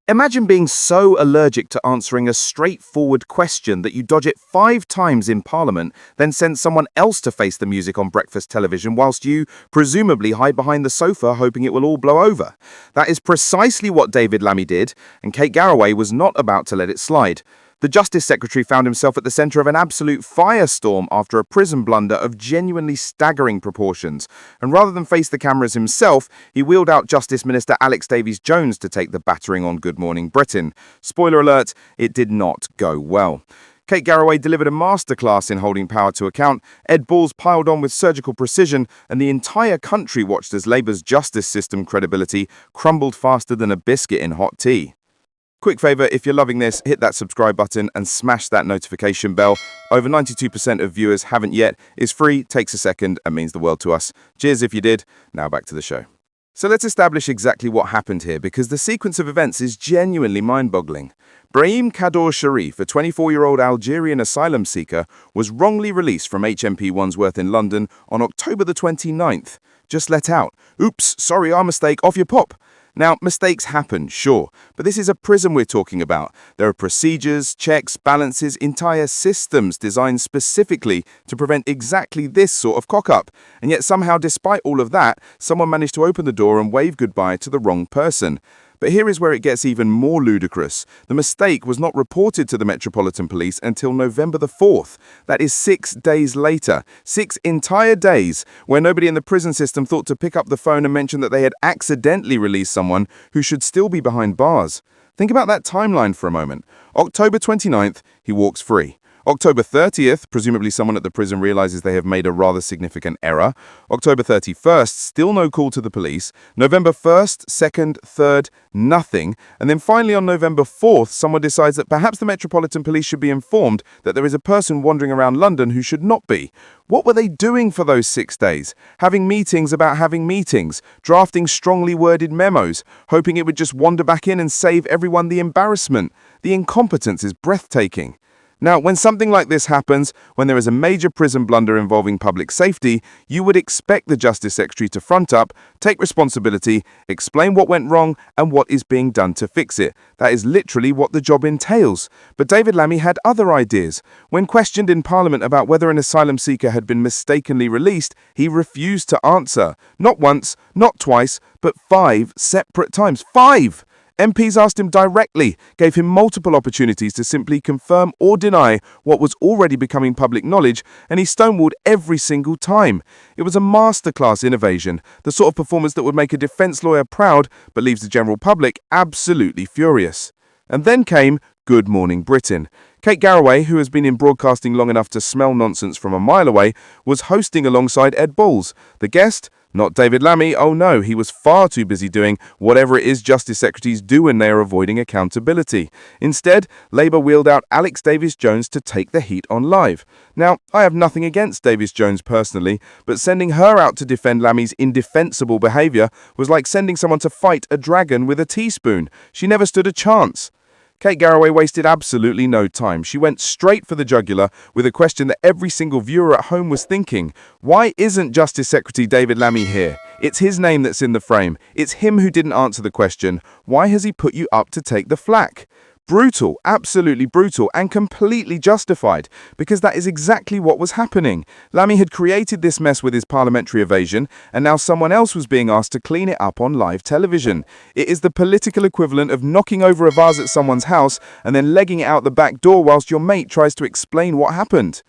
Imagine being so allergic to answering a straightforward question that you dodge it 5 times in Parliament, then send someone else to face the music on breakfast television whilst you presumably hide behind the sofa hoping it will all blow over. That is precisely what David Lammy did, and Kate Garraway was not about to let it slide. The Justice Secretary found himself at the centre of an absolute firestorm after a prison blunder of genuinely staggering proportions, and rather than face the cameras himself, he wheeled out Justice Minister Alex Davies-Jones to take the battering on Good Morning Britain. Spoiler alert, it did not go well. Kate Garraway delivered a masterclass in holding power to account, Ed Balls piled on with surgical precision, and the entire country watched as Labour's justice system credibility crumbled faster than a biscuit in hot tea. Quick favour, if you're loving this, hit that subscribe button and smash that notification bell. Over 92% of viewers haven't yet. It's free, takes a second, and means the world to us. Cheers if you did. Now back to the show. So let's establish exactly what happened here, because the sequence of events is genuinely mind-boggling. Brahim Kaddour Sharif, a 24-year-old Algerian asylum seeker, was wrongly released from HMP Wandsworth in London on October the 29th. Just let out. Oops, sorry, our mistake, off your pop. Now, mistakes happen, sure, but this is a prison we're talking about. There are procedures, checks, balances, entire systems designed specifically to prevent exactly this sort of cock-up. And yet somehow, despite all of that, someone managed to open the door and wave goodbye to the wrong person. But here is where it gets even more ludicrous. The mistake was not reported to the Metropolitan Police until November the 4th. That is 6 days later. 6 entire days where nobody in the prison system thought to pick up the phone and mention that they had accidentally released someone who should still be behind bars. Think about that timeline for a moment. October 29th, he walks free. October 30th, presumably someone at the prison realizes they have made a rather significant error. October 31st, still no call to the police. November 1st, 2nd, 3rd, nothing. And then finally on November 4th, someone decides that perhaps the Metropolitan Police should be informed that there is a person wandering around London who should not be. What were they doing for those 6 days? Having meetings about having meetings, drafting strongly worded memos, hoping it would just wander back in and save everyone the embarrassment. The incompetence is breathtaking. Now, when something like this happens, when there is a major prison blunder involving public safety, you would expect the Justice Secretary to front up, take responsibility, explain what went wrong and what is being done to fix it. That is literally what the job entails. But David Lammy had other ideas. When questioned in Parliament about whether an asylum seeker had been mistakenly released, he refused to answer. Not once, not twice, but 5 separate times. 5! MPs asked him directly, gave him multiple opportunities to simply confirm or deny what was already becoming public knowledge, and he stonewalled every single time. It was a masterclass in evasion, the sort of performance that would make a defence lawyer proud, but leaves the general public absolutely furious. And then came Good Morning Britain. Kate Garraway, who has been in broadcasting long enough to smell nonsense from a mile away, was hosting alongside Ed Balls. The guest? Not David Lammy, oh no, he was far too busy doing whatever it is Justice Secretaries do when they are avoiding accountability. Instead, Labour wheeled out Alex Davies-Jones to take the heat on live. Now, I have nothing against Davies-Jones personally, but sending her out to defend Lammy's indefensible behaviour was like sending someone to fight a dragon with a teaspoon. She never stood a chance. Kate Garraway wasted absolutely no time. She went straight for the jugular with a question that every single viewer at home was thinking. Why isn't Justice Secretary David Lammy here? It's his name that's in the frame. It's him who didn't answer the question. Why has he put you up to take the flak? Brutal, absolutely brutal, and completely justified, because that is exactly what was happening. Lammy had created this mess with his parliamentary evasion, and now someone else was being asked to clean it up on live television. It is the political equivalent of knocking over a vase at someone's house and then legging it out the back door whilst your mate tries to explain what happened.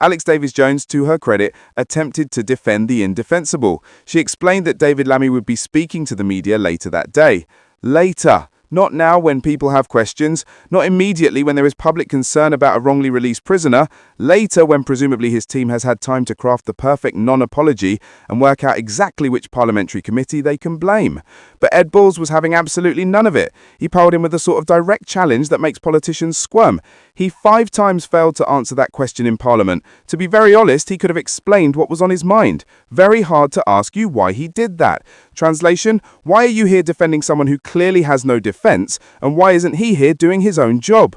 Alex Davies-Jones, to her credit, attempted to defend the indefensible. She explained that David Lammy would be speaking to the media later that day. Later. Not now when people have questions, not immediately when there is public concern about a wrongly released prisoner, later when presumably his team has had time to craft the perfect non-apology and work out exactly which parliamentary committee they can blame. But Ed Balls was having absolutely none of it. He piled in with a sort of direct challenge that makes politicians squirm. He 5 times failed to answer that question in Parliament. To be very honest, he could have explained what was on his mind. Very hard to ask you why he did that. Translation, why are you here defending someone who clearly has no defense, and why isn't he here doing his own job?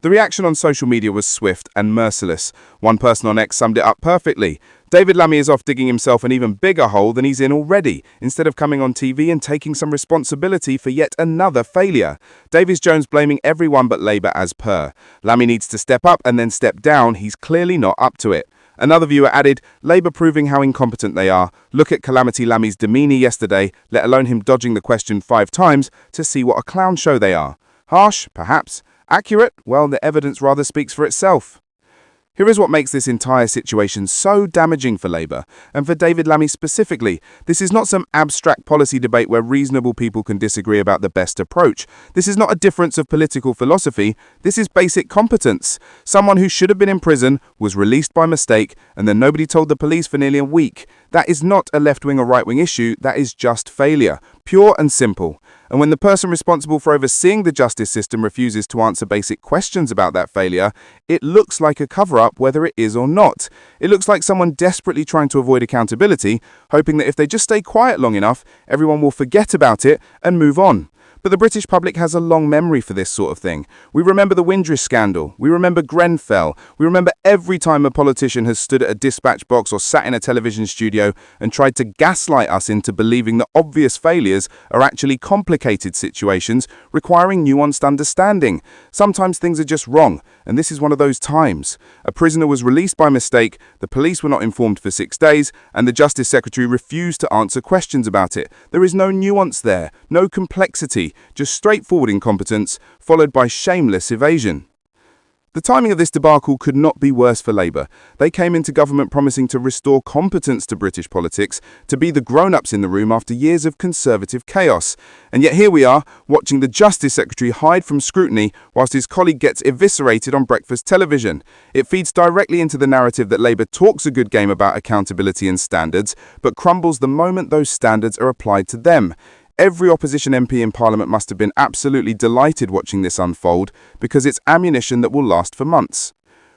The reaction on social media was swift and merciless. One person on X summed it up perfectly. David Lammy is off digging himself an even bigger hole than he's in already, instead of coming on TV and taking some responsibility for yet another failure. Davies Jones blaming everyone but Labour as per. Lammy needs to step up and then step down. He's clearly not up to it. Another viewer added, Labour proving how incompetent they are. Look at Calamity Lammy's demeanour yesterday, let alone him dodging the question 5 times, to see what a clown show they are. Harsh, perhaps. Accurate? Well, the evidence rather speaks for itself. Here is what makes this entire situation so damaging for Labour, and for David Lammy specifically. This is not some abstract policy debate where reasonable people can disagree about the best approach. This is not a difference of political philosophy. This is basic competence. Someone who should have been in prison was released by mistake, and then nobody told the police for nearly a week. That is not a left-wing or right-wing issue. That is just failure. Pure and simple. And when the person responsible for overseeing the justice system refuses to answer basic questions about that failure, it looks like a cover-up whether it is or not. It looks like someone desperately trying to avoid accountability, hoping that if they just stay quiet long enough, everyone will forget about it and move on. But the British public has a long memory for this sort of thing. We remember the Windrush scandal. We remember Grenfell. We remember every time a politician has stood at a dispatch box or sat in a television studio and tried to gaslight us into believing that obvious failures are actually complicated situations requiring nuanced understanding. Sometimes things are just wrong, and this is one of those times. A prisoner was released by mistake, the police were not informed for 6 days, and the Justice Secretary refused to answer questions about it. There is no nuance there, no complexity. Just straightforward incompetence, followed by shameless evasion. The timing of this debacle could not be worse for Labour. They came into government promising to restore competence to British politics, to be the grown-ups in the room after years of Conservative chaos. And yet here we are, watching the Justice Secretary hide from scrutiny whilst his colleague gets eviscerated on breakfast television. It feeds directly into the narrative that Labour talks a good game about accountability and standards, but crumbles the moment those standards are applied to them. Every opposition MP in Parliament must have been absolutely delighted watching this unfold, because it's ammunition that will last for months.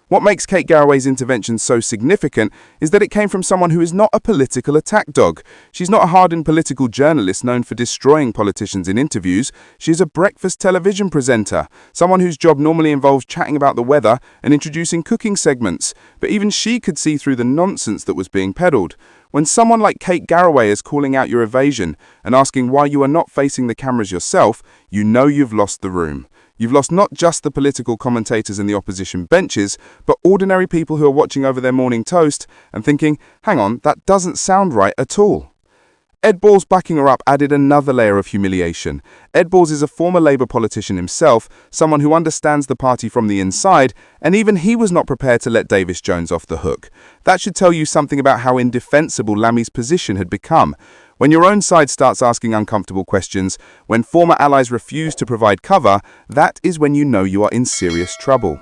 What makes Kate Garraway's intervention so significant is that it came from someone who is not a political attack dog. She's not a hardened political journalist known for destroying politicians in interviews. She's a breakfast television presenter, someone whose job normally involves chatting about the weather and introducing cooking segments. But even she could see through the nonsense that was being peddled. When someone like Kate Garraway is calling out your evasion and asking why you are not facing the cameras yourself, you know you've lost the room. You've lost not just the political commentators and the opposition benches, but ordinary people who are watching over their morning toast and thinking, hang on, that doesn't sound right at all. Ed Balls backing her up added another layer of humiliation. Ed Balls is a former Labour politician himself, someone who understands the party from the inside, and even he was not prepared to let Davies Jones off the hook. That should tell you something about how indefensible Lammy's position had become. When your own side starts asking uncomfortable questions, when former allies refuse to provide cover, that is when you know you are in serious trouble.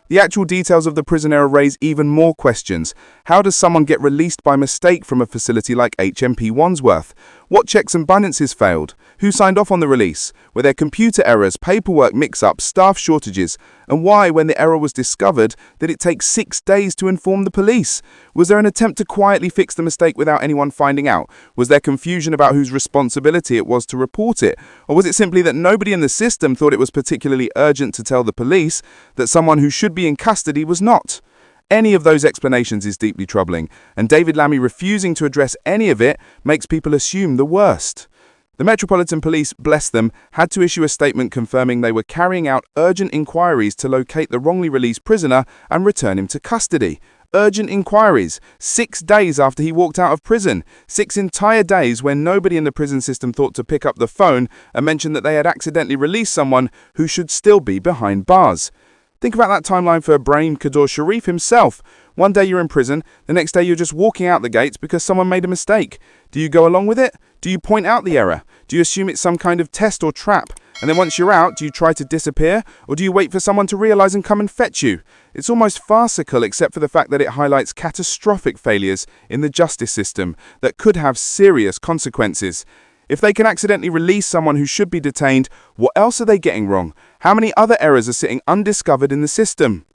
The actual details of the prison error raise even more questions. How does someone get released by mistake from a facility like HMP Wandsworth? What checks and balances failed? Who signed off on the release? Were there computer errors, paperwork mix-ups, staff shortages? And why, when the error was discovered, did it take 6 days to inform the police? Was there an attempt to quietly fix the mistake without anyone finding out? Was there confusion about whose responsibility it was to report it? Or was it simply that nobody in the system thought it was particularly urgent to tell the police that someone who should be in custody was not? Any of those explanations is deeply troubling, and David Lammy refusing to address any of it makes people assume the worst. The Metropolitan Police, bless them, had to issue a statement confirming they were carrying out urgent inquiries to locate the wrongly released prisoner and return him to custody. Urgent inquiries, 6 days after he walked out of prison. 6 entire days when nobody in the prison system thought to pick up the phone and mention that they had accidentally released someone who should still be behind bars. Think about that timeline for Ibrahim Kaddour Sharif himself. One day you're in prison, the next day you're just walking out the gates because someone made a mistake. Do you go along with it? Do you point out the error? Do you assume it's some kind of test or trap? And then once you're out, do you try to disappear? Or do you wait for someone to realise and come and fetch you? It's almost farcical, except for the fact that it highlights catastrophic failures in the justice system that could have serious consequences. If they can accidentally release someone who should be detained, what else are they getting wrong? How many other errors are sitting undiscovered in the system?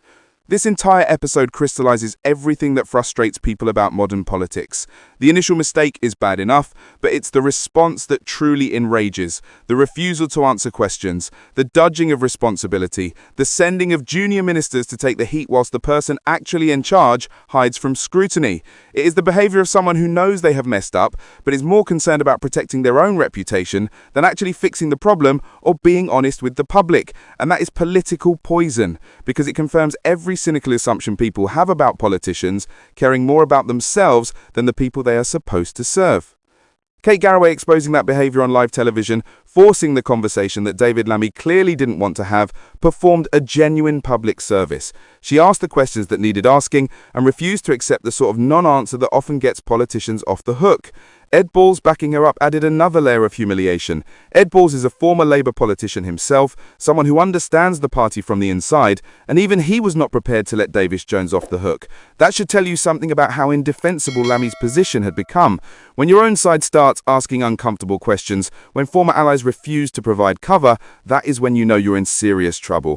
This entire episode crystallizes everything that frustrates people about modern politics. The initial mistake is bad enough, but it's the response that truly enrages. The refusal to answer questions, the dodging of responsibility, the sending of junior ministers to take the heat whilst the person actually in charge hides from scrutiny. It is the behavior of someone who knows they have messed up, but is more concerned about protecting their own reputation than actually fixing the problem or being honest with the public. And that is political poison, because it confirms every cynical assumption people have about politicians, caring more about themselves than the people they are supposed to serve. Kate Garraway exposing that behaviour on live television, forcing the conversation that David Lammy clearly didn't want to have, performed a genuine public service. She asked the questions that needed asking and refused to accept the sort of non-answer that often gets politicians off the hook. Ed Balls backing her up added another layer of humiliation. Ed Balls is a former Labour politician himself, someone who understands the party from the inside, and even he was not prepared to let Davis Jones off the hook. That should tell you something about how indefensible Lammy's position had become. When your own side starts asking uncomfortable questions, when former allies refuse to provide cover, that is when you know you're in serious trouble.